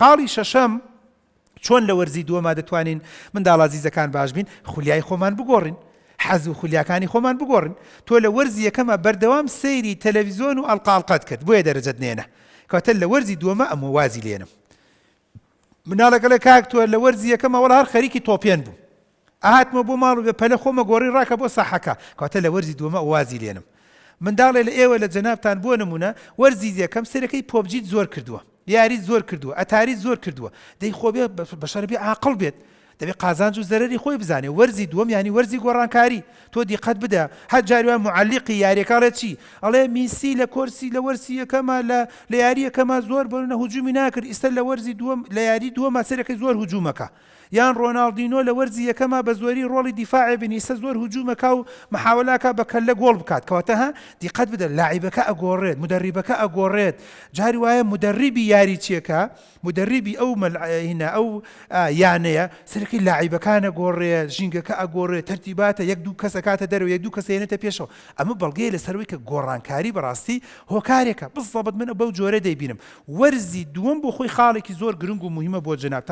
قاڵی شەشەم چۆن لە وەرزی دووەما دەتوانین منداڵ عەزیزەکان باش بین، خولیای خۆمان بگۆڕین، حەز و خولیاکانی خۆمان بگۆڕین. تۆ لە وەرزی یەکەمە بەردەوام سەیری تەلەڤیزۆن و ئەڵقاڵقەت کرد، بۆیە دەرەجەت نێنە. کەواتە لە وەرزی دووەمە ئەمە وازی لێنم. مناڵەکە لە کاک تۆ لە وەرزی یەکەمە وەڵا هەر خەریکی تۆپێن بوو، ئاهاتمە بۆ ماڵ و بێ پەلە خۆمە گۆڕی ڕاکە بۆ ساحەکە، کەواتە لە وەرزی دووەمە وازی لێنم. منداڵێ لە ئێوە لە جەنابتان بۆ نمونە وەرزی یەکەم سەرەکەی پۆبجیت زۆر کردووە، یاریت زۆر کردووە، ئەتاریت زۆر کردووە، دەی خۆبێ بەشەر بێ عاقڵ بێت، دەبێ قازانج و زەرەری خۆی بزانێ. وەرزی دووەم یانی وەرزی گۆڕانکاری. تۆ دیقەت بدە، هەر جاریوان معەللیقی یاریەکە ئەڵێ چی؟ ئەڵێ میسی لە کۆرسی لە وەرزی یەکەمە لە یاری یەکەمە زۆر بەرونە هجوومی ناکرد، ئیستا لە وەرزی دووەم لە یاری دووەمە سەرەکەی زۆر هجوومەکە. یان ڕۆناڵدینۆ لە وەرزی یەکەمە بە زۆری ڕۆڵی دیفاعی بنیسە زۆر هجوومەکە و محاولاکە بە کەلە گۆڵ بکات. کەواتە ها دیقەت بدە، لاعیبەکە ئەگۆڕێت، مدەریبەکە ئەگۆڕێت. جاری وایە مدەریبی یاری چیەکە، مدەریبی ئەو هینە ئەو یانەیە سەرەکەی لاعیبەکان ئەگۆڕێت، ژینگەکە ئەگۆڕێت، تەرتیباتە یەک دوو کەس ئەکاتە دەرەوە، یەک دوو کەس هێنێتە پێشەوە. ئەمە بەڵگەیە لەسەرەوەی کە گۆڕانکاری بەڕاستی هۆکارێکە. بزەبەت من بەو جۆرە دەیبینم. وەرزی دووەم بۆ خۆی خاڵێکی زۆر گرنگ و مهمە بۆ جەنابتان.